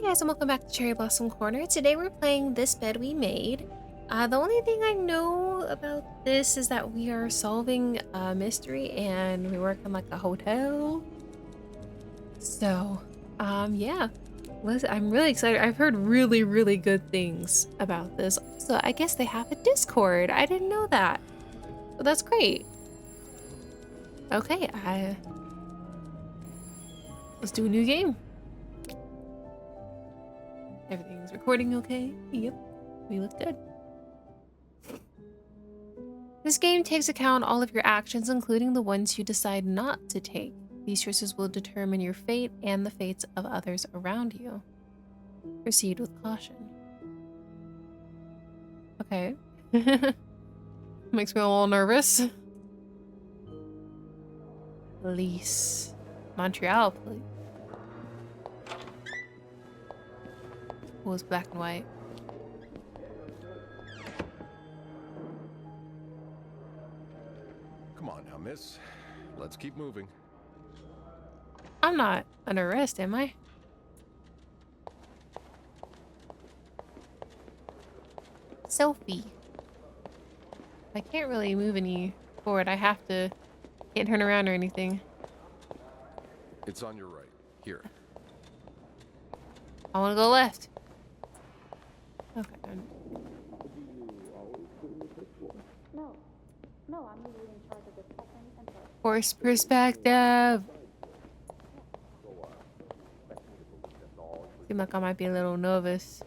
guys, and welcome back to Cherry Blossom Corner. Today we're playing This Bed We Made. The only thing I know about this is that we are solving a mystery and we work in like a hotel. So, yeah. I'm really excited. I've heard really good things about this. So I guess they have a Discord. I didn't know that. So that's great. Okay, let's do a new game. Everything's recording okay? Yep, we look good. This game takes account all of your actions, including the ones you decide not to take. These choices will determine your fate and the fates of others around you. Proceed with caution. Okay. Makes me a little nervous. Police. Montreal police. Oh, it's black and white. Come on now, miss. Let's keep moving. I'm not under arrest, am I? Sophie. I can't really move any forward. I have to... Can't turn around or anything. It's on your right. Here. I want to go left. Okay. No, I'm usually in charge of the second and third. Horse perspective. Seem like I might be a little nervous.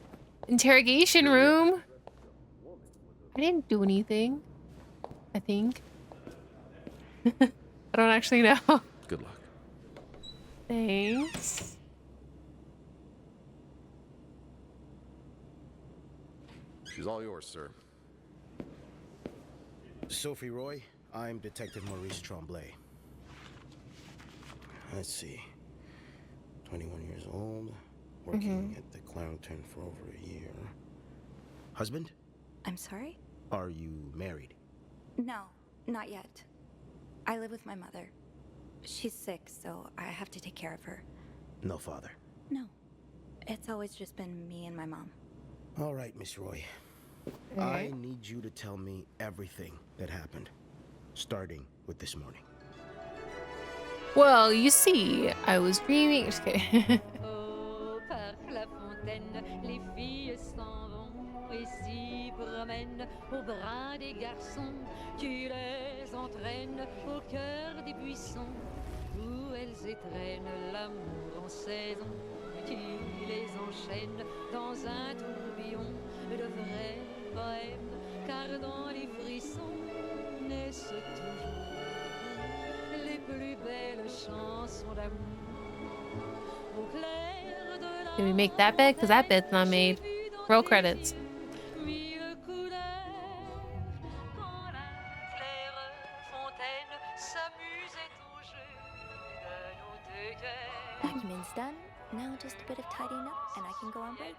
Interrogation room. I didn't do anything. I think. I don't actually know. Good luck. Thanks. She's all yours, sir. Sophie Roy, I'm Detective Maurice Tremblay. Let's see. 21 years old, working at the Clownton for over a year. Husband? I'm sorry? Are you married? No, not yet. I live with my mother. She's sick, so I have to take care of her. No father. No. It's always just been me and my mom. All right, Miss Roy. I need you to tell me everything that happened, starting with this morning. Well, you see, I was dreaming. Just kidding. Au parc La Fontaine, les filles s'en vont et s'y promènent au bras des garçons. Tu les entraînes au cœur des buissons où elles étrennent l'amour en saison. Tu les enchaînes dans un tourbillon de vrais poèmes, car dans les frissons naissent toujours les plus belles chansons d'amour. Au clair de la Did we make that bed? Because that bed's not made. Roll credits. mille couleurs, quand la claire fontaine s'amusait au jeu de nos deux cœurs. Document's done. Now just a bit of tidying up and I can go on break.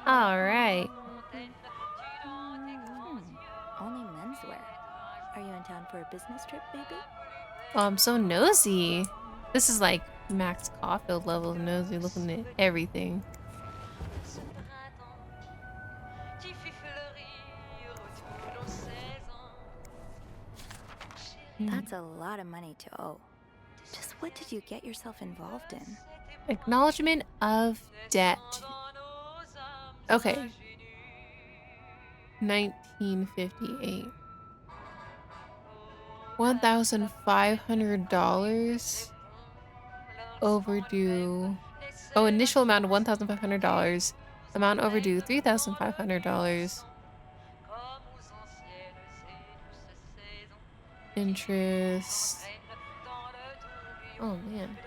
All right. Only menswear. Are you in town for a business trip, maybe? Oh, I'm so nosy. This is like Max Caulfield level of nosy, looking at everything. That's a lot of money to owe. Just what did you get yourself involved in? Acknowledgement of debt. Okay. 1958. $1,500 overdue. Oh, initial amount of $1,500. Amount overdue $3,500. Interest. Oh man.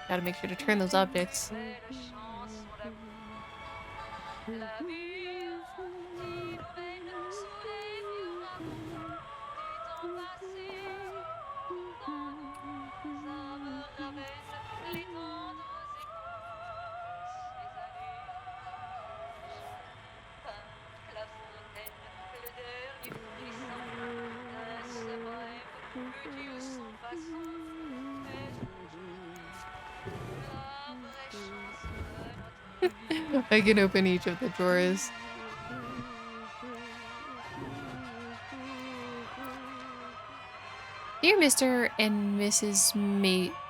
Gotta make sure to turn those objects. futile sans façon, mais la vraie chance de notre vie. I can open each of the drawers. Dear Mr. and Mrs.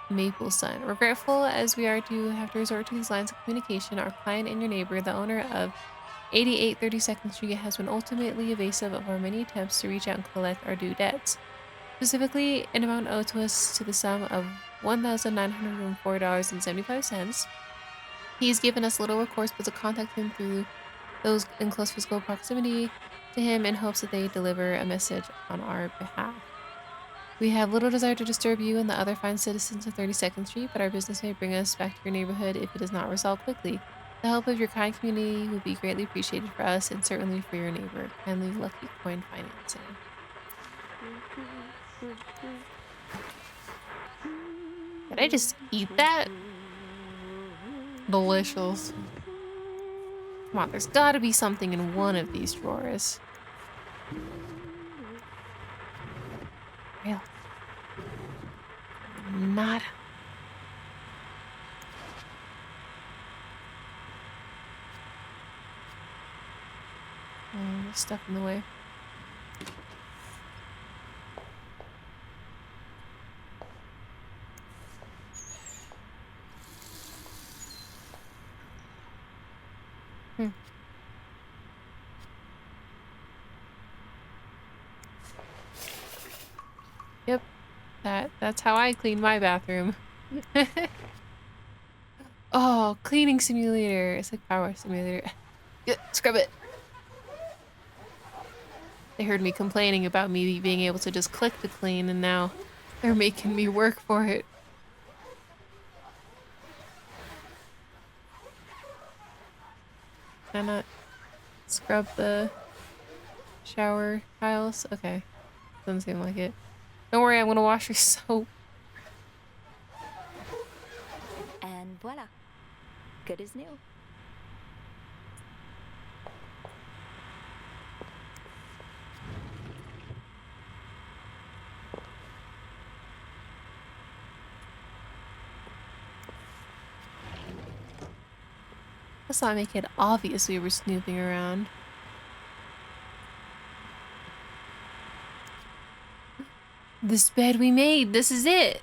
Mapleson, regretful as we are to have to resort to these lines of communication, our client and your neighbor, the owner of 8832nd Street, has been ultimately evasive of our many attempts to reach out and collect our due debts. Specifically, an amount owed to us to the sum of $1,904.75. He's given us little recourse but to contact him through those in close physical proximity to him in hopes that they deliver a message on our behalf. We have little desire to disturb you and the other fine citizens of 32nd Street, but our business may bring us back to your neighborhood if it is not resolved quickly. The help of your kind community would be greatly appreciated for us and certainly for your neighbor. Kindly, Lucky Coin Financing. Did I just eat that? Delicious. Come on, there's gotta be something in one of these drawers. Really? Not. Oh, there's stuff in the way. Yep. That's how I clean my bathroom. Oh, cleaning simulator. It's like power simulator. Yeah, scrub it. They heard me complaining about me being able to just click to clean, and now they're making me work for it. Can I not scrub the shower tiles? Okay. Doesn't seem like it. Don't worry, I'm gonna wash your soap. And voila. Good as new. Let's not make it obvious we were snooping around. This bed we made, this is it.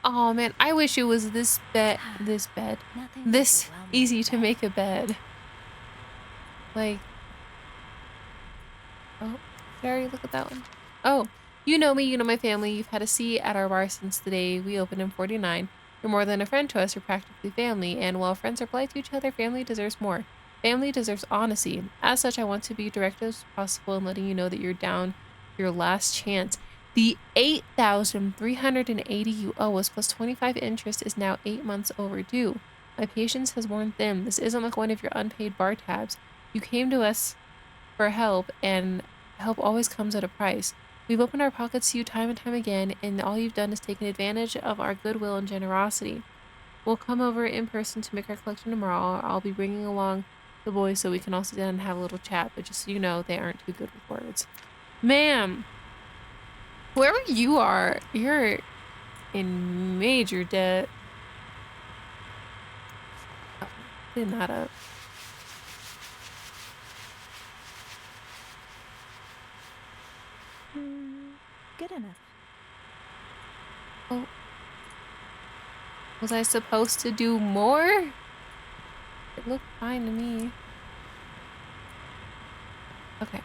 Oh man, I wish it was this this easy to make a bed. Like, oh, did I already look at that one? Oh, you know me, you know my family. You've had a seat at our bar since the day we opened in 49. You're more than a friend to us, you're practically family. And while friends are polite to each other, family deserves more. Family deserves honesty. As such, I want to be direct as possible in letting you know that you're down your last chance. The $8,380 you owe us plus 25 interest is now 8 months overdue. My patience has worn thin. This isn't like one of your unpaid bar tabs. You came to us for help, and help always comes at a price. We've opened our pockets to you time and time again, and all you've done is taken advantage of our goodwill and generosity. We'll come over in person to make our collection tomorrow. I'll be bringing along the boys so we can all sit down and have a little chat, but just so you know, they aren't too good with words. Ma'am! Whoever you are, you're in major debt. Oh, clean that up. Good enough. Oh. Was I supposed to do more? It looked fine to me. Okay.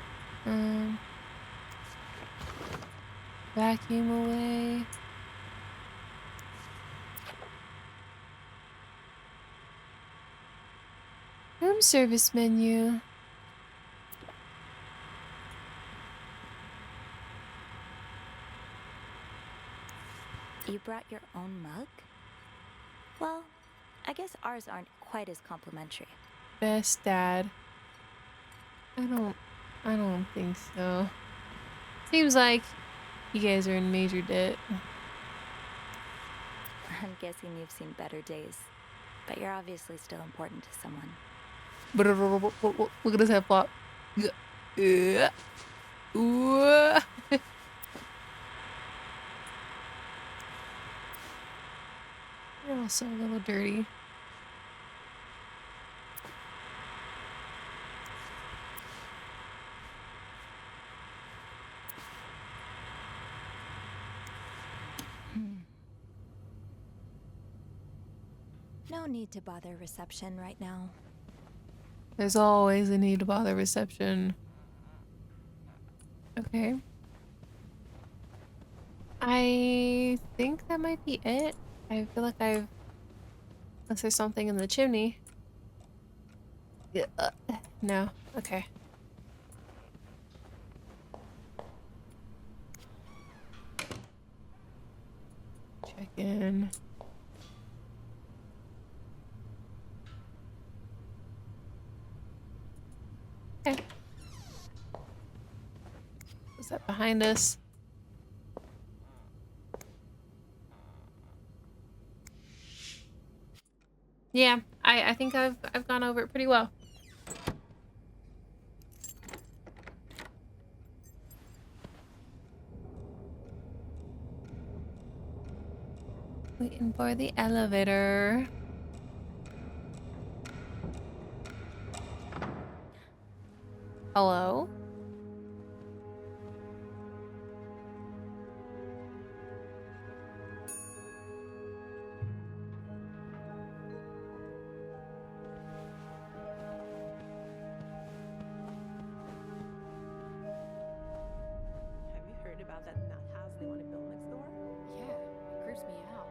Vacuum away. Room service menu. You brought your own mug? Well, I guess ours aren't quite as complimentary. Best dad. I don't think so. Seems like you guys are in major debt. I'm guessing you've seen better days, but you're obviously still important to someone. Look at this head flop. Ooh. You're also a little dirty. No need to bother reception right now. There's always a need to bother reception. Okay. I think that might be it. I feel like unless there's something in the chimney. Yeah, no. Okay. Check in. Okay. Is that behind us? Yeah, I think I've gone over it pretty well. Waiting for the elevator. Hello? Have you heard about that nut house they want to build next door? Yeah, it creeps me out.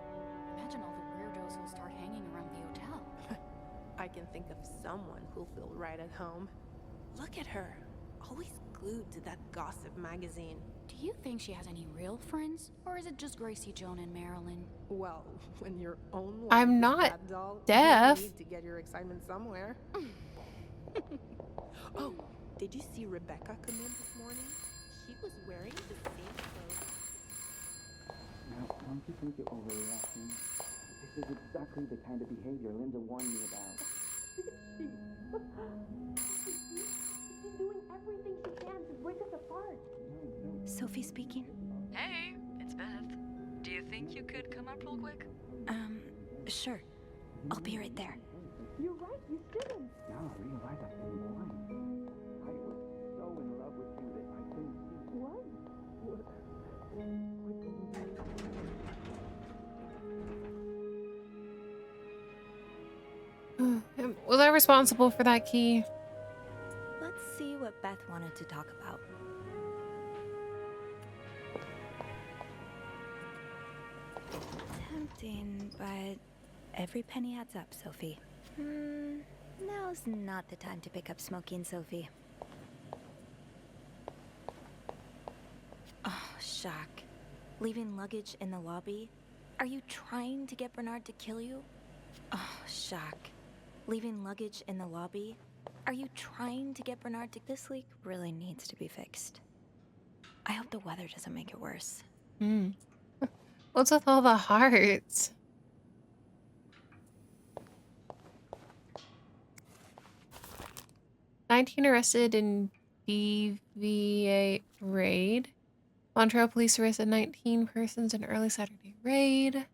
Imagine all the weirdos who'll start hanging around the hotel. I can think of someone who'll feel right at home. Look at her, always glued to that gossip magazine. Do you think she has any real friends? Or is it just Gracie, Joan, and Marilyn? Well, when your own wife I'm is not that dull, deaf. you need to get your excitement somewhere. Oh, did you see Rebecca come in this morning? She was wearing the same clothes. Now, don't you think you're overreacting? This is exactly the kind of behavior Linda warned me about. She's doing everything she can to break us apart. Sophie speaking. Hey, it's Beth. Do you think you could come up real quick? Sure. I'll be right there. You're right, you shouldn't. Now I realize I've been blind. I was so in love with you that I couldn't see. What? Was I responsible for that key? Let's see what Beth wanted to talk about. Tempting, but every penny adds up, Sophie. Now's not the time to pick up smoking, Sophie. Oh, shock. Leaving luggage in the lobby? Are you trying to get Bernard to kill you? Oh, shock. Leaving luggage in the lobby? Are you trying to get Bernard to... This leak really needs to be fixed. I hope the weather doesn't make it worse. What's with all the hearts? "19 arrested in DVA raid. Montreal police arrested 19 persons in early Saturday raid.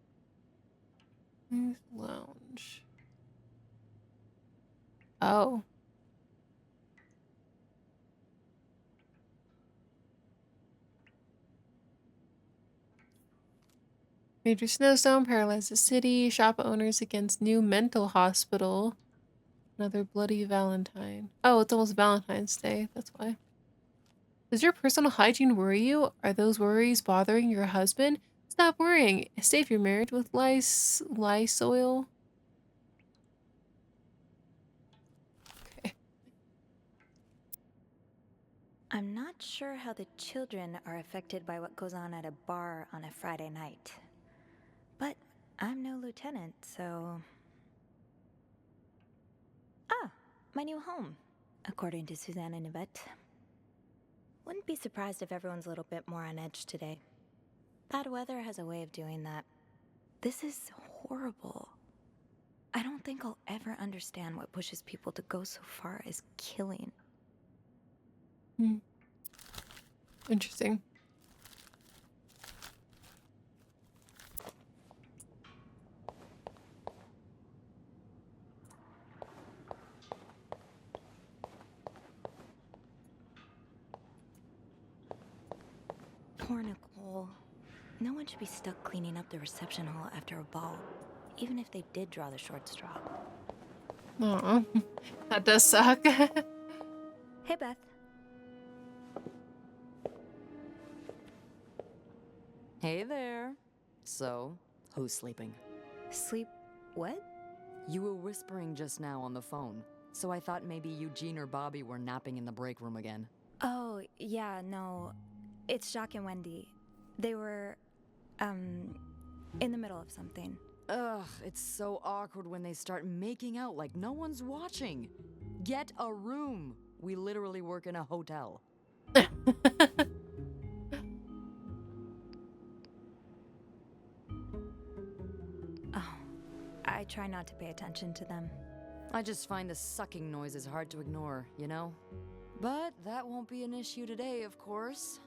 Lounge. Oh. Major snowstorm paralyzed the city. Shop owners against new mental hospital. Another bloody Valentine. Oh, it's almost Valentine's Day. That's why. Does your personal hygiene worry you? Are those worries bothering your husband? Stop worrying. Save your marriage with Lysol. Okay. I'm not sure how the children are affected by what goes on at a bar on a Friday night. But I'm no lieutenant, so... Ah, my new home, according to Suzanne and Yvette. Wouldn't be surprised if everyone's a little bit more on edge today. Bad weather has a way of doing that. This is horrible. I don't think I'll ever understand what pushes people to go so far as killing. Interesting. Poor Nicole. No one should be stuck cleaning up the reception hall after a ball, even if they did draw the short straw. Aw, that does suck. Hey, Beth. Hey there. So, who's sleeping? Sleep what? You were whispering just now on the phone, so I thought maybe Eugene or Bobby were napping in the break room again. Oh, yeah, no. It's Jacques and Wendy. They were, in the middle of something. Ugh, it's so awkward when they start making out like no one's watching. Get a room. We literally work in a hotel. Oh, I try not to pay attention to them. I just find the sucking noises hard to ignore, you know? But that won't be an issue today, of course.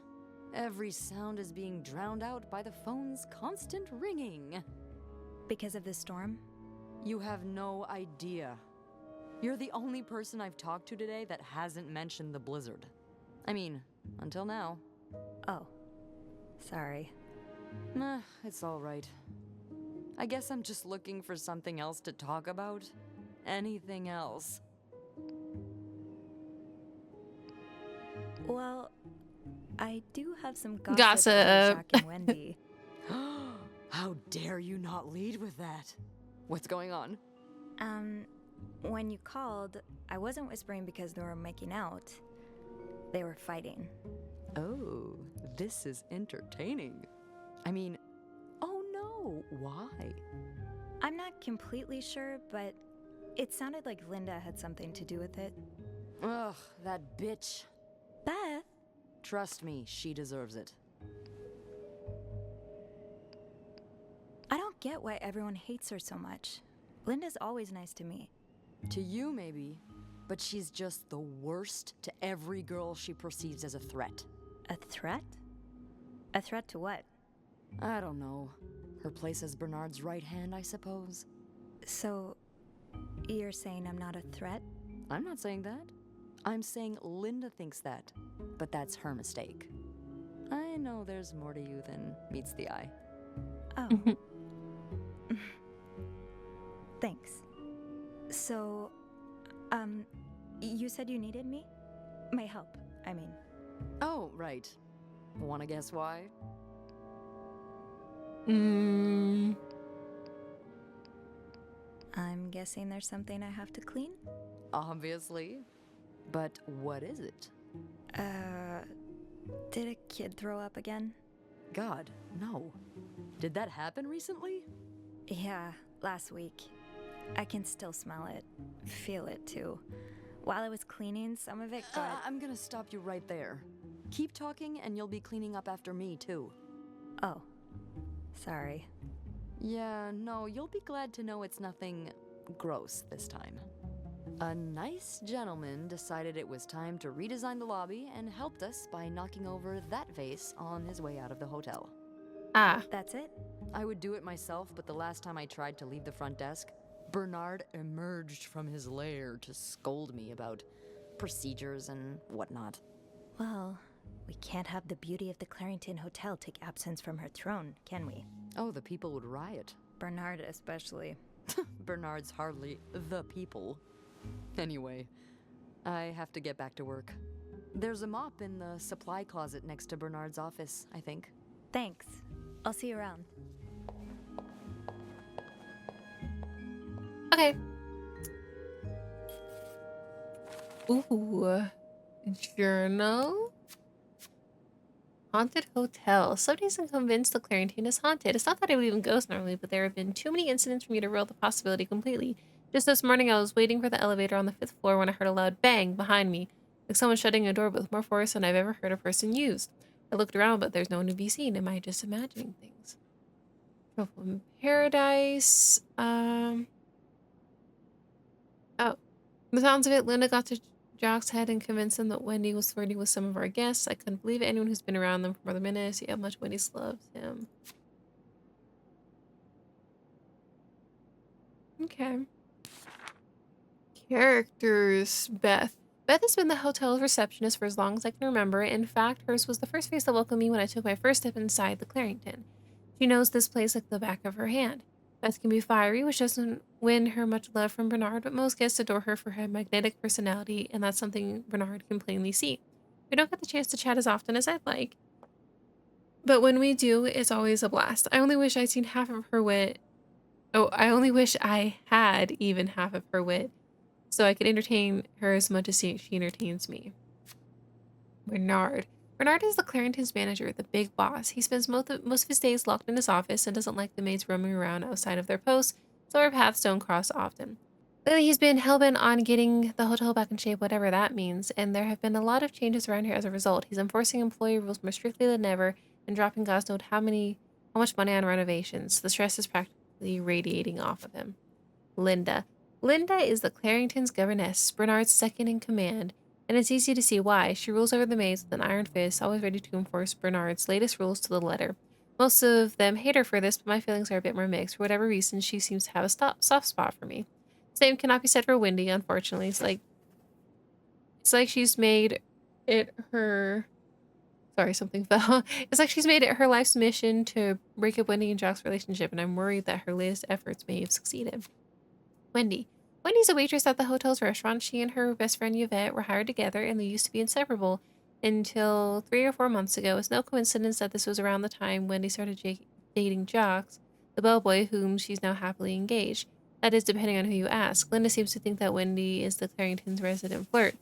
Every sound is being drowned out by the phone's constant ringing. Because of the storm? You have no idea. You're the only person I've talked to today that hasn't mentioned the blizzard. I mean, until now. Oh, sorry. Nah, it's all right. I guess I'm just looking for something else to talk about. Anything else. Well, I do have some gossip. Gossip. About Jacques and Wendy. How dare you not lead with that? What's going on? When you called, I wasn't whispering because they were making out. They were fighting. Oh, this is entertaining. I mean, oh no, why? I'm not completely sure, but it sounded like Linda had something to do with it. Ugh, that bitch. Beth? Trust me, she deserves it. I don't get why everyone hates her so much. Linda's always nice to me. To you, maybe, but she's just the worst to every girl she perceives as a threat. A threat? A threat to what? I don't know. Her place as Bernard's right hand, I suppose. So, you're saying I'm not a threat? I'm not saying that. I'm saying Linda thinks that, but that's her mistake. I know there's more to you than meets the eye. Oh. Thanks. So, you said you needed me? My help, I mean. Oh, right. Wanna guess why? I'm guessing there's something I have to clean? Obviously. But what is it? Did a kid throw up again? God, no. Did that happen recently? Yeah, last week. I can still smell it. Feel it, too. While I was cleaning, some of it got... I'm gonna stop you right there. Keep talking and you'll be cleaning up after me, too. Oh. Sorry. Yeah, no, you'll be glad to know it's nothing gross this time. A nice gentleman decided it was time to redesign the lobby and helped us by knocking over that vase on his way out of the hotel. Ah. That's it? I would do it myself, but the last time I tried to leave the front desk, Bernard emerged from his lair to scold me about procedures and whatnot. Well, we can't have the beauty of the Clarington Hotel take absence from her throne, can we? Oh, the people would riot. Bernard especially. Bernard's hardly the people. Anyway, I have to get back to work. There's a mop in the supply closet next to Bernard's office, I think. Thanks. I'll see you around. Okay. Ooh. Journal. Haunted hotel. Somebody isn't convinced the Clarington is haunted. It's not that I believe in ghosts normally, but there have been too many incidents for me to rule the possibility completely. Just this morning, I was waiting for the elevator on the 5th floor when I heard a loud bang behind me, like someone shutting a door with more force than I've ever heard a person use. I looked around, but there's no one to be seen. Am I just imagining things? Trouble in Paradise. Oh. The sounds of it, Linda got to Jock's head and convinced them that Wendy was flirting with some of our guests. I couldn't believe it. Anyone who's been around them for more than a minute see how much Wendy loves him. Okay. Characters. Beth. Beth has been the hotel's receptionist for as long as I can remember. In fact, hers was the first face that welcomed me when I took my first step inside the Clarington. She knows this place like the back of her hand. Beth can be fiery, which doesn't win her much love from Bernard, but most guests adore her for her magnetic personality, and that's something Bernard can plainly see. We don't get the chance to chat as often as I'd like, but when we do, it's always a blast. I only wish I'd seen half of her wit. Oh, I only wish I had even half of her wit, so I could entertain her as much as she entertains me. Bernard. Bernard is the Clarington's manager, the big boss. He spends most of his days locked in his office and doesn't like the maids roaming around outside of their posts, so our paths don't cross often. Lately, he's been hellbent on getting the hotel back in shape, whatever that means, and there have been a lot of changes around here as a result. He's enforcing employee rules more strictly than ever and dropping God's knows how much money on renovations. The stress is practically radiating off of him. Linda. Linda is the Clarington's governess, Bernard's second in command, and it's easy to see why. She rules over the maids with an iron fist, always ready to enforce Bernard's latest rules to the letter. Most of them hate her for this, but my feelings are a bit more mixed. For whatever reason, she seems to have a soft spot for me. Same cannot be said for Wendy, unfortunately. It's like she's made it her... Sorry, something fell. It's like she's made it her life's mission to break up Wendy and Jock's relationship, and I'm worried that her latest efforts may have succeeded. Wendy. Wendy's a waitress at the hotel's restaurant. She and her best friend Yvette were hired together, and they used to be inseparable until 3 or 4 months ago. It's no coincidence that this was around the time Wendy started dating Jocks, the bellboy whom she's now happily engaged. That is, depending on who you ask. Linda seems to think that Wendy is the Clarington's resident flirt.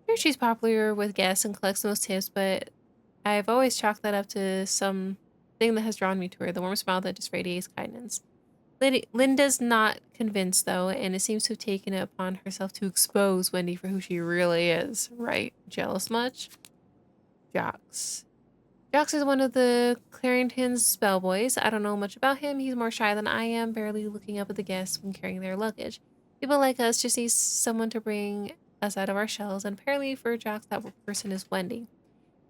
Sure, she's popular with guests and collects most tips, but I've always chalked that up to some thing that has drawn me to her, the warm smile that just radiates kindness. Linda's not convinced, though, and it seems to have taken it upon herself to expose Wendy for who she really is. Right? Jealous much? Jocks. Jocks is one of the Clarington's bellboys. I don't know much about him. He's more shy than I am, barely looking up at the guests when carrying their luggage. People like us just need someone to bring us out of our shells, and apparently for Jocks, that person is Wendy.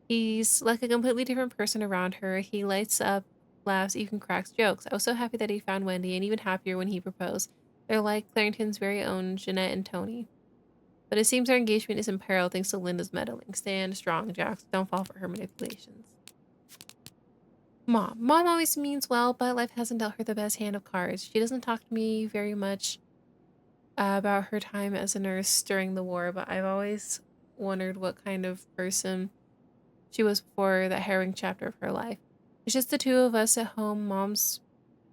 He's like a completely different person around her. He lights up, laughs, even cracks jokes. I was so happy that he found Wendy, and even happier when he proposed. They're like Clarington's very own Jeanette and Tony. But it seems our engagement is in peril thanks to Linda's meddling. Stand strong, Jocks. Don't fall for her manipulations. Mom. Mom always means well, but life hasn't dealt her the best hand of cards. She doesn't talk to me very much about her time as a nurse during the war, but I've always wondered what kind of person she was before that harrowing chapter of her life. It's just the two of us at home. Mom's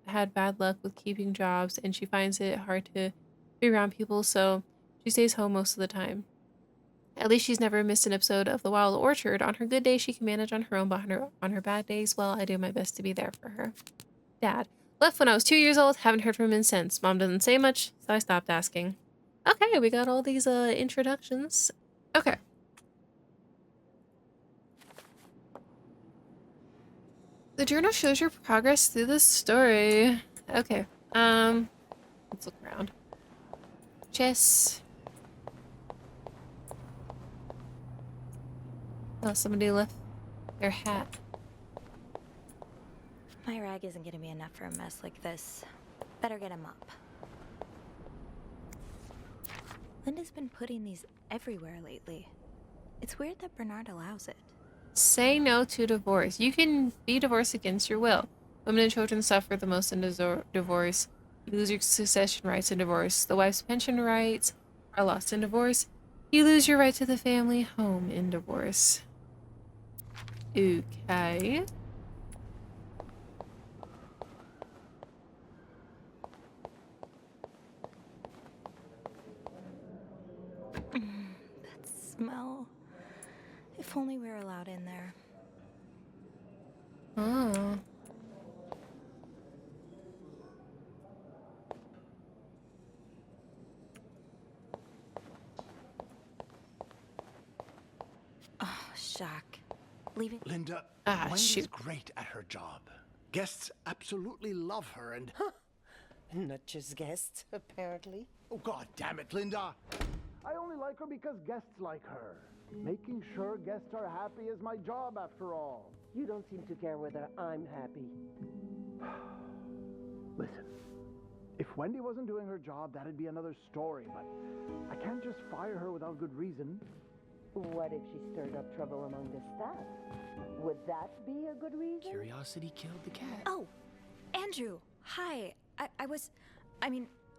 had bad luck with keeping jobs, and she finds it hard to be around people, so she stays home most of the time. At least she's never missed an episode of The Wild Orchard. On her good days, she can manage on her own, but on her bad days, well, I do my best to be there for her. Dad. Left when I was 2 years old. Haven't heard from him since. Mom doesn't say much, so I stopped asking. Okay, we got all these introductions. Okay. The journal shows your progress through the story. Okay. Let's look around. Chess. Oh, somebody left their hat. My rag isn't gonna be enough for a mess like this. Better get him up. Linda's been putting these everywhere lately. It's weird that Bernard allows it. Say no to divorce. You can be divorced against your will. Women and children suffer the most in divorce. You lose your succession rights in divorce. The wife's pension rights are lost in divorce. You lose your right to the family home in divorce. Okay. That smell. If only we were allowed in there. Oh. Oh, shock. Leaving. Linda, Wendy's shoot. great at her job. Guests absolutely love her and... Not just guests, apparently. Oh, God damn it, Linda! I only like her because guests like her. Making sure guests are happy is my job, after all. You don't seem to care whether I'm happy. Listen, if Wendy wasn't doing her job, that'd be another story, but I can't just fire her without good reason. What if she stirred up trouble among the staff? Would that be a good reason? Curiosity killed the cat. Oh, Andrew, hi.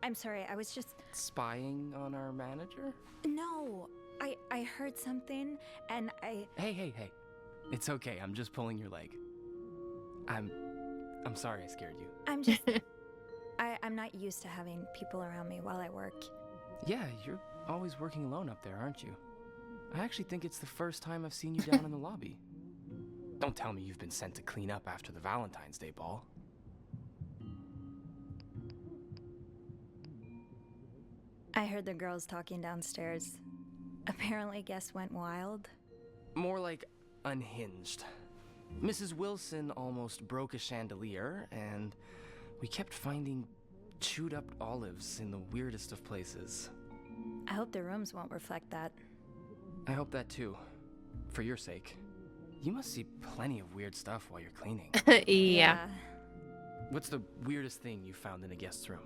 I'm sorry, I was just... Spying on our manager? No, I heard something, and I... Hey. It's okay, I'm just pulling your leg. I'm sorry I scared you. I'm just... I'm not used to having people around me while I work. Yeah, you're always working alone up there, aren't you? I actually think it's the first time I've seen you down in the lobby. Don't tell me you've been sent to clean up after the Valentine's Day ball. I heard the girls talking downstairs. Apparently guests went wild. More like unhinged. Mrs. Wilson almost broke a chandelier, and we kept finding chewed up olives in the weirdest of places. I hope the rooms won't reflect that. I hope that too. For your sake. You must see plenty of weird stuff while you're cleaning. Yeah. What's the weirdest thing you found in a guest's room?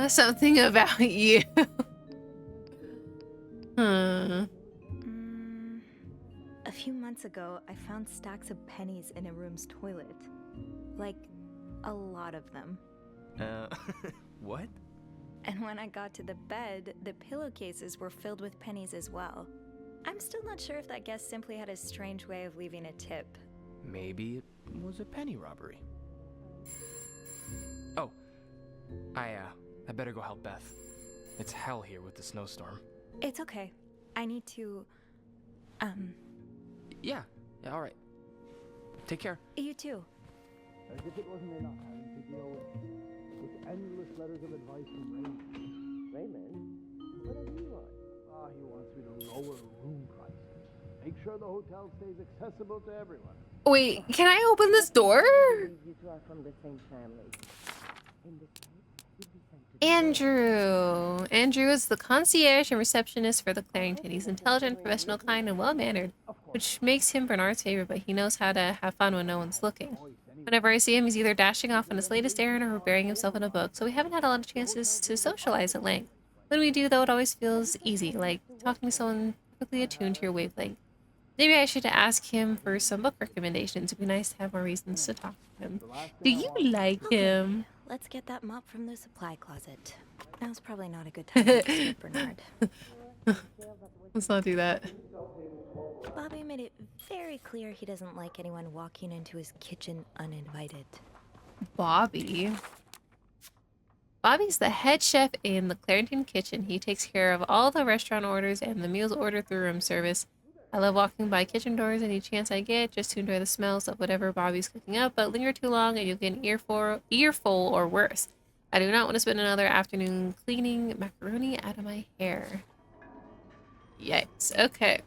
Something about you. A few months ago, I found stacks of pennies in a room's toilet. Like, a lot of them. What? And when I got to the bed, the pillowcases were filled with pennies as well. I'm still not sure if that guest simply had a strange way of leaving a tip. Maybe it was a penny robbery. Oh, I better go help Beth. It's hell here with the snowstorm. It's okay. I need to, Yeah, all right. Take care. You too. As if it wasn't enough having to deal with endless letters of advice from Raymond. Raymond? What does he want? He wants me to lower room prices. Make sure the hotel stays accessible to everyone. Wait, can I open this door? You two are from the same family. In this case, you'd be sent to Andrew. Andrew is the concierge and receptionist for the Clarington. He's intelligent, professional, kind, and well-mannered, which makes him Bernard's favorite, but he knows how to have fun when no one's looking. Whenever I see him, he's either dashing off on his latest errand or burying himself in a book, so we haven't had a lot of chances to socialize at length. When we do, though, it always feels easy, like talking to someone perfectly attuned to your wavelength. Maybe I should ask him for some book recommendations. It'd be nice to have more reasons to talk to him. Do you like him? Let's get that mop from the supply closet. Now's probably not a good time to disturb Bernard. Let's not do that. Bobby made it very clear he doesn't like anyone walking into his kitchen uninvited. Bobby? Bobby's the head chef in the Clarington kitchen. He takes care of all the restaurant orders and the meals ordered through room service. I love walking by kitchen doors any chance I get just to enjoy the smells of whatever Bobby's cooking up, but linger too long and you'll get an earful or worse. I do not want to spend another afternoon cleaning macaroni out of my hair. Yikes. Okay.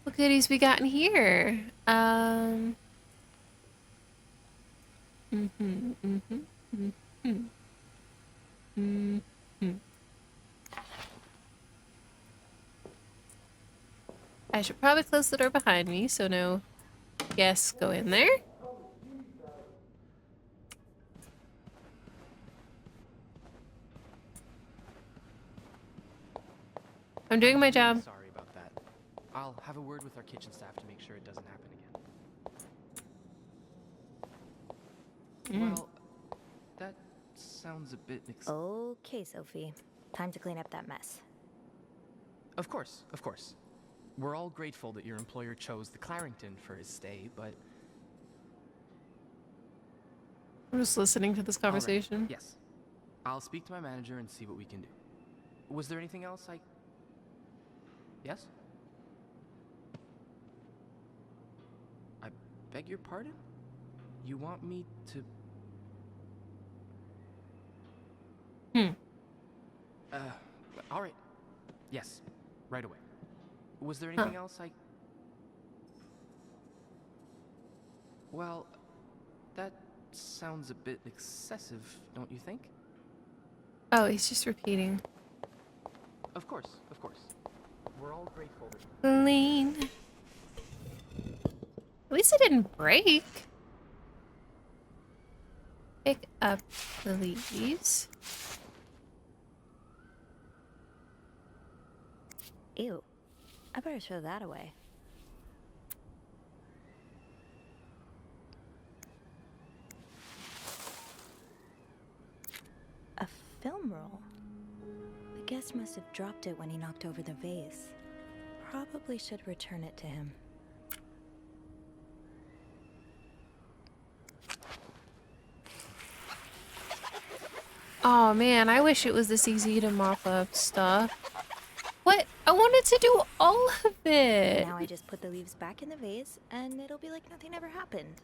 What goodies we got in here? I should probably close the door behind me so no guests go in there. I'm doing my job. Sorry about that. I'll have a word with our kitchen staff to make sure it doesn't happen again. Well, that sounds a bit Okay, Sophie. Time to clean up that mess. Of course, of course. We're all grateful that your employer chose the Clarington for his stay, but... I'm just listening to this conversation. Right. Yes. I'll speak to my manager and see what we can do. Was there anything else I... Yes? I beg your pardon? You want me to... All right. Yes, right away. Was there anything else I... Well, that sounds a bit excessive, don't you think? Oh, he's just repeating. Of course, of course. We're all grateful that... Clean. At least it didn't break. Pick up the leaves. Ew. I better throw that away. A film roll. The guest must have dropped it when he knocked over the vase. Probably should return it to him. Oh man, I wish it was this easy to mop up stuff. What? I wanted to do all of it. Now I just put the leaves back in the vase, and it'll be like nothing ever happened.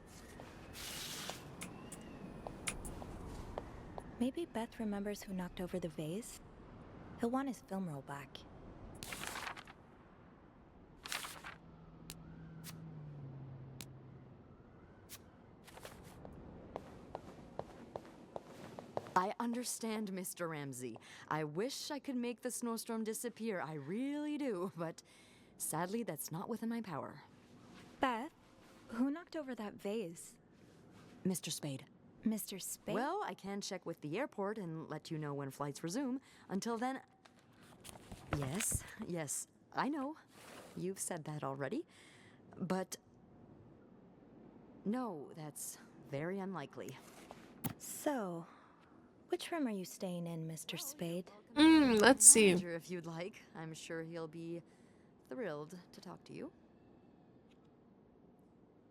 Maybe Beth remembers who knocked over the vase. He'll want his film roll back. I understand, Mr. Ramsey. I wish I could make the snowstorm disappear. I really do, but sadly, that's not within my power. Beth, who knocked over that vase? Mr. Spade. Mr. Spade? Well, I can check with the airport and let you know when flights resume. Until then... Yes, I know. You've said that already. But... no, that's very unlikely. So... which room are you staying in, Mr. Spade? Let's see. If you'd like, I'm sure he'll be thrilled to talk to you.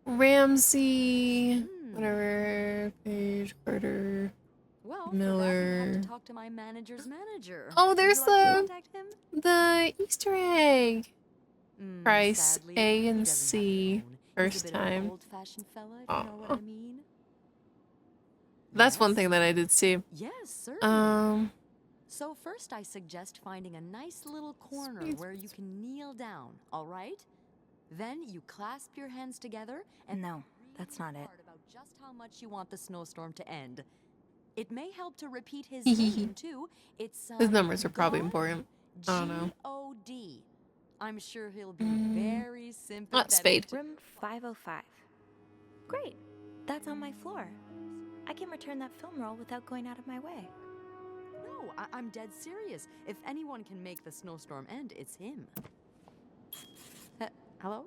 Ramsey, whatever, Page, Carter, Well, Miller. For that, you have to talk to my manager's manager. Oh, there's Would you like to contact him? the Easter egg. Price Sadly, A he and doesn't have C a phone. He's first a bit of an time. old-fashioned fella, if you know what I mean. That's one thing that I did see. Yes, certainly. Um, So first, I suggest finding a nice little corner where you can kneel down. All right? Then you clasp your hands together and No, that's not it. about just how much you want the snowstorm to end. It may help to repeat his name too. It's his numbers are probably God, important. I don't know. G-O-D. I'm sure he'll be very sympathetic. Not Spade. Room 505. Great. That's on my floor. I can return that film roll without going out of my way. No, I'm dead serious. If anyone can make the snowstorm end, it's him. Hello?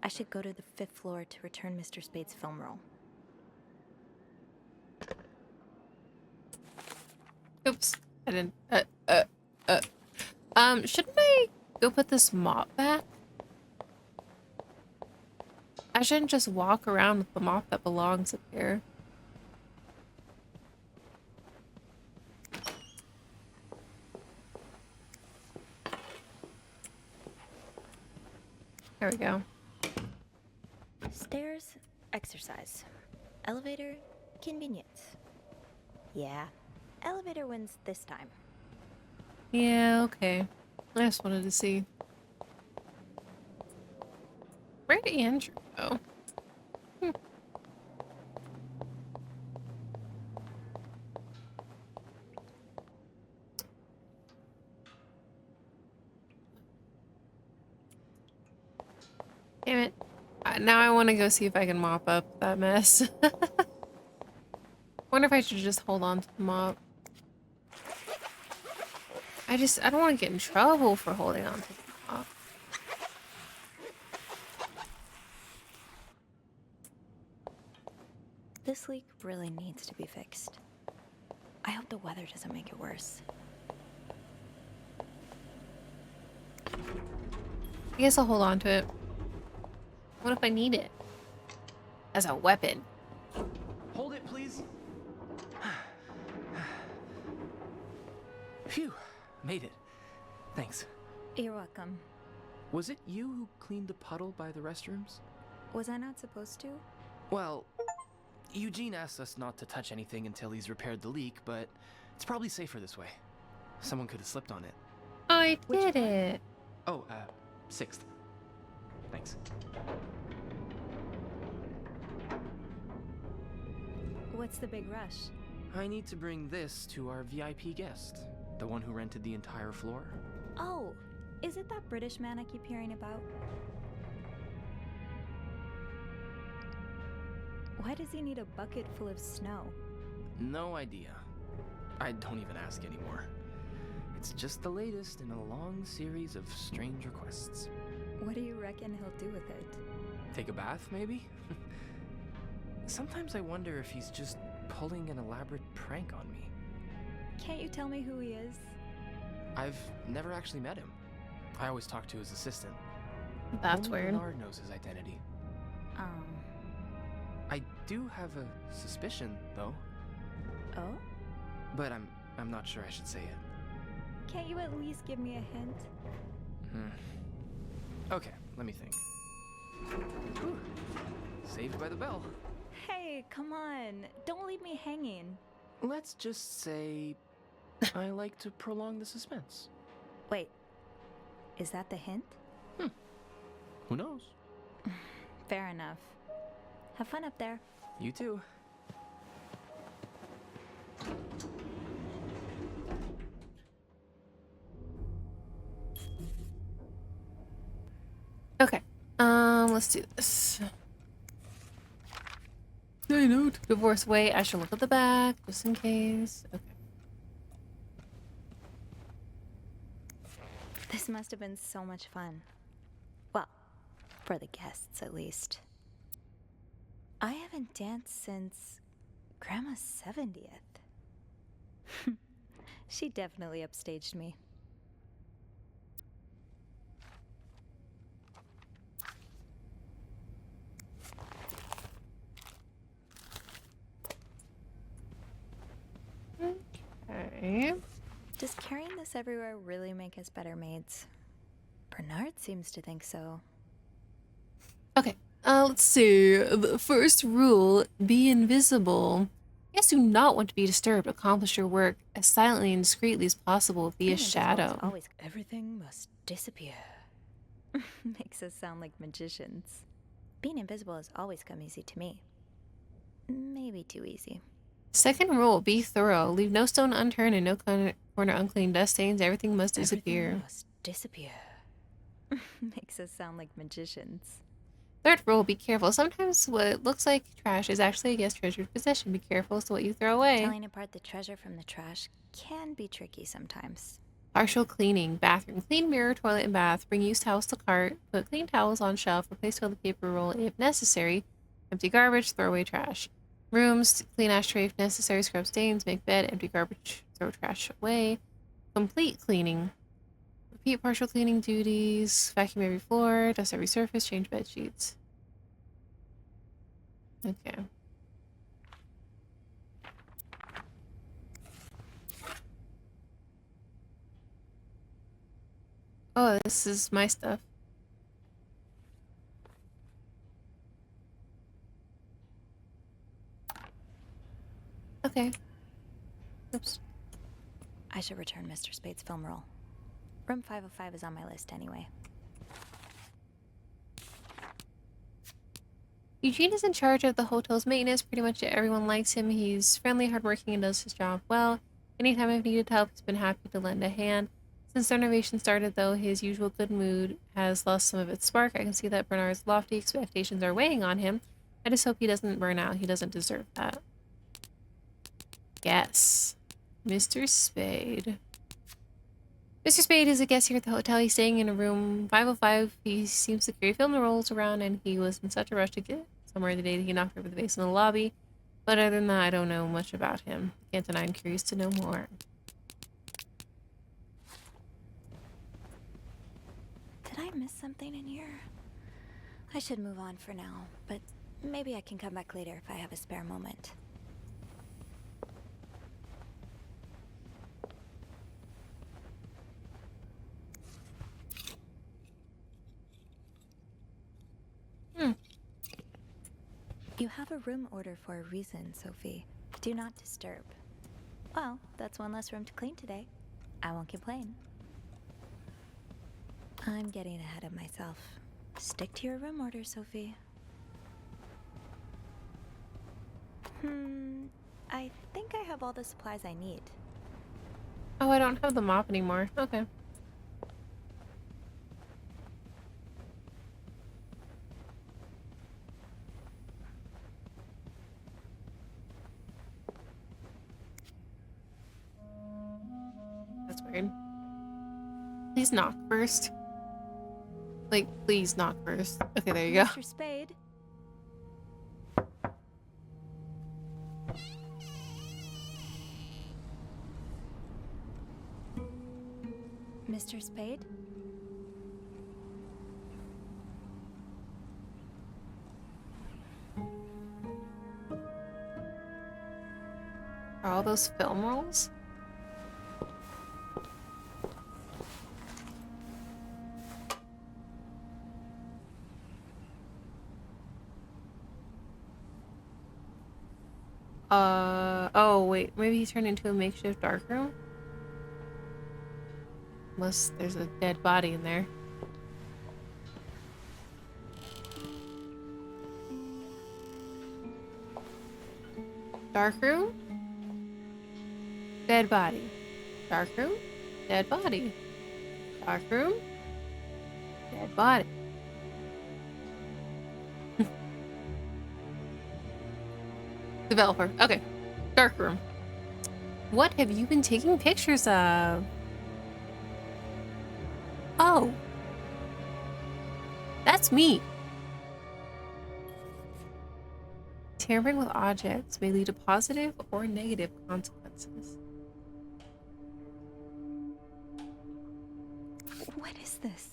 I should go to the 5th floor to return Mr. Spade's film roll. Oops, I didn't. Shouldn't I go put this mop back? I shouldn't just walk around with the mop that belongs up here. There we go. Stairs, exercise. Elevator, convenience. Yeah, elevator wins this time. Yeah, okay. I just wanted to see. Where did Andrew go? Damn it. Now I want to go see if I can mop up that mess. Wonder if I should just hold on to the mop. I don't want to get in trouble for holding on to the mop. This leak really needs to be fixed. I hope the weather doesn't make it worse. I guess I'll hold on to it. What if I need it? As a weapon. Hold it, please. Phew, made it. Thanks. You're welcome. Was it you who cleaned the puddle by the restrooms? Was I not supposed to? Well, Eugene asked us not to touch anything until he's repaired the leak, but it's probably safer this way. Someone could have slipped on it. I did it. Oh, 6th. Thanks. What's the big rush? I need to bring this to our VIP guest, the one who rented the entire floor. Oh, is it that British man I keep hearing about? Why does he need a bucket full of snow? No idea. I don't even ask anymore. It's just the latest in a long series of strange requests. What do you reckon he'll do with it? Take a bath, maybe? Sometimes I wonder if he's just pulling an elaborate prank on me. Can't you tell me who he is? I've never actually met him. I always talk to his assistant. That's Only weird. Bernard knows his identity. I do have a suspicion, though. Oh? But I'm not sure I should say it. Can't you at least give me a hint? Okay, let me think. Whew. Saved by the bell. Hey, come on. Don't leave me hanging. Let's just say I like to prolong the suspense. Wait, is that the hint? Who knows? Fair enough. Have fun up there. You too. Okay. Let's do this. I note. Divorce away. I should look at the back just in case. Okay. This must have been so much fun. Well, for the guests at least. I haven't danced since Grandma's 70th. She definitely upstaged me. Okay. Does carrying this everywhere really make us better maids? Bernard seems to think so. Okay. Let's see. The first rule, be invisible. Guests do not want to be disturbed. Accomplish your work as silently and discreetly as possible via Being invisible is shadow. always everything must disappear. Makes us sound like magicians. Being invisible has always come easy to me. Maybe too easy. Second rule, be thorough. Leave no stone unturned and no corner unclean. Dust stains, everything must disappear. Everything must disappear. Makes us sound like magicians. Third rule, be careful. Sometimes what looks like trash is actually a guest's treasured possession. Be careful as to what you throw away. Telling apart the treasure from the trash can be tricky sometimes. Partial cleaning. Bathroom. Clean mirror, toilet, and bath. Bring used towels to cart. Put clean towels on shelf. Replace toilet paper roll if necessary. Empty garbage. Throw away trash. Rooms. Clean ashtray if necessary. Scrub stains. Make bed. Empty garbage. Throw trash away. Complete cleaning. Repeat partial cleaning duties. Vacuum every floor. Dust every surface. Change bed sheets. Okay. Oh, this is my stuff. Okay. Oops. I should return Mr. Spade's film roll. Room 505 is on my list anyway. Eugene is in charge of the hotel's maintenance. Pretty much everyone likes him. He's friendly, hardworking, and does his job well. Anytime I've needed help, he's been happy to lend a hand. Since the renovation started, though, his usual good mood has lost some of its spark. I can see that Bernard's lofty expectations are weighing on him. I just hope he doesn't burn out. He doesn't deserve that. Yes. Mr. Spade. Mr. Spade is a guest here at the hotel. He's staying in a room 505. He seems to carry film rolls around, and he was in such a rush to get somewhere the day that he knocked over the vase in the lobby. But other than that, I don't know much about him. Can't deny I'm curious to know more. Did I miss something in here? I should move on for now, but maybe I can come back later if I have a spare moment. You have a room order for a reason, Sophie. Do not disturb. Well, that's one less room to clean today. I won't complain. I'm getting ahead of myself. Stick to your room order, Sophie. I think I have all the supplies I need. Oh, I don't have the mop anymore. Okay. That's weird. Please knock first. Like, please knock first. Okay, there you go. Mr. Spade? Mr. Spade? Are all those film rolls? Oh wait, maybe he turned into a makeshift darkroom? Unless there's a dead body in there. Darkroom? Dead body. Darkroom? Dead body. Darkroom? Dead body. Developer. Okay. Darkroom. What have you been taking pictures of? Oh. That's me. Tampering with objects may lead to positive or negative consequences. What is this?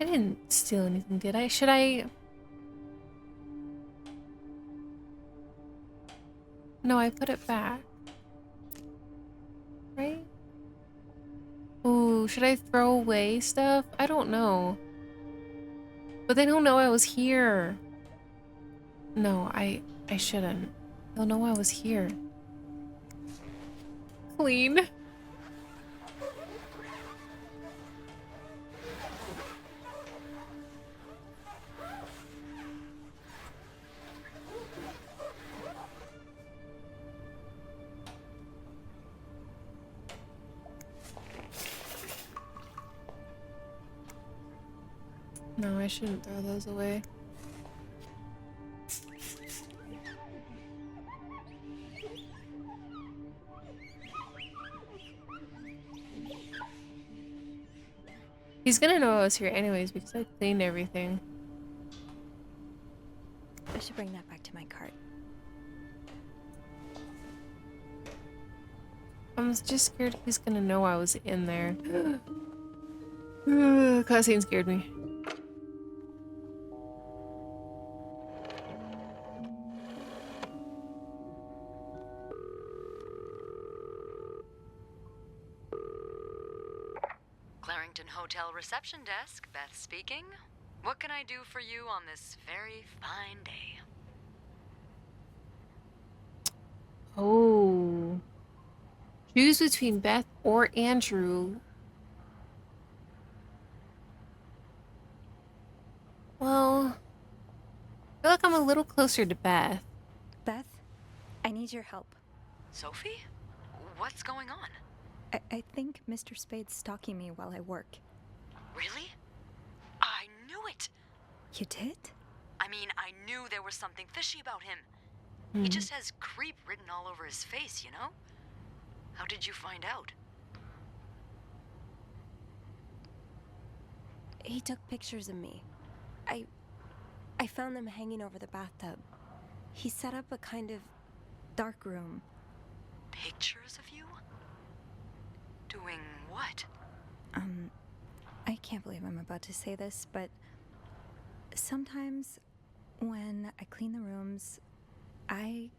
I didn't steal anything, did I? Should I? No, I put it back. Right? Ooh, should I throw away stuff? I don't know. But they don't know I was here. No, I shouldn't. They'll know I was here. Clean. No, I shouldn't throw those away. He's gonna know I was here anyways because I cleaned everything. I should bring that back to my cart. I'm just scared he's gonna know I was in there. Cutscene scared me. Clarington Hotel reception desk, Beth speaking. What can I do for you on this very fine day? Oh. Choose between Beth or Andrew. Well, I feel like I'm a little closer to Beth. Beth, I need your help. Sophie? What's going on? I think Mr. Spade's stalking me while I work. Really? I knew it! You did? I mean, I knew there was something fishy about him. He just has creep written all over his face, you know? How did you find out? He took pictures of me. I found them hanging over the bathtub. He set up a kind of dark room. Pictures of you? Doing what? I can't believe I'm about to say this, but sometimes when I clean the rooms, I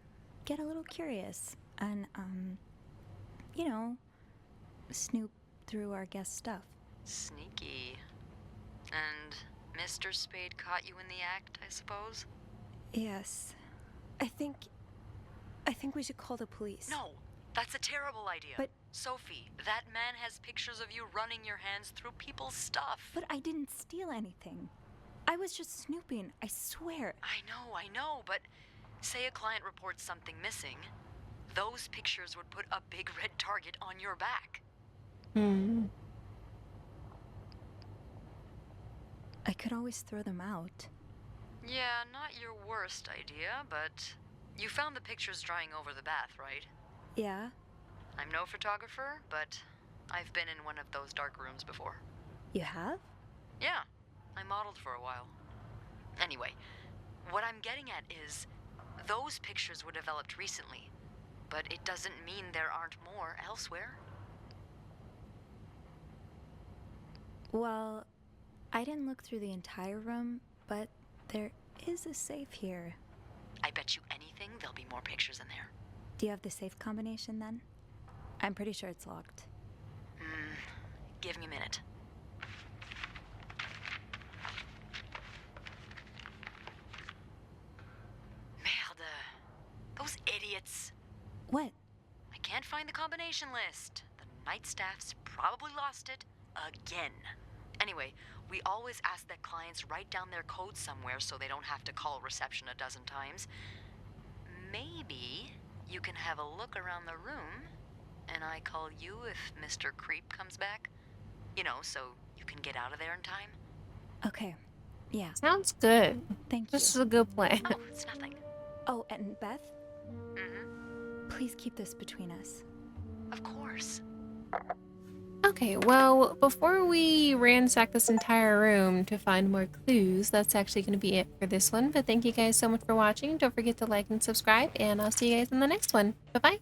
get a little curious and, you know, snoop through our guest stuff. Sneaky. And Mr. Spade caught you in the act, I suppose? Yes. I think we should call the police. No, that's a terrible idea. But Sophie, that man has pictures of you running your hands through people's stuff. But I didn't steal anything. I was just snooping, I swear. I know, but say a client reports something missing, those pictures would put a big red target on your back. I could always throw them out. Yeah, not your worst idea, but you found the pictures drying over the bath, right? Yeah? I'm no photographer, but I've been in one of those dark rooms before. You have? Yeah, I modeled for a while. Anyway, what I'm getting at is, those pictures were developed recently, but it doesn't mean there aren't more elsewhere. Well, I didn't look through the entire room, but there is a safe here. I bet you anything there'll be more pictures in there. Do you have the safe combination then? I'm pretty sure it's locked. Give me a minute. Merde. Those idiots. What? I can't find the combination list. The night staff's probably lost it again. Anyway, we always ask that clients write down their code somewhere so they don't have to call reception a dozen times. Maybe you can have a look around the room, and I call you if Mr. Creep comes back. You know, so you can get out of there in time. Okay. Yeah. Sounds good. Thank you. This is a good plan. Oh, it's nothing. Oh, and Beth? Mm-hmm. Please keep this between us. Of course. Okay, well, before we ransack this entire room to find more clues, that's actually going to be it for this one. But thank you guys so much for watching. Don't forget to like and subscribe, and I'll see you guys in the next one. Bye-bye.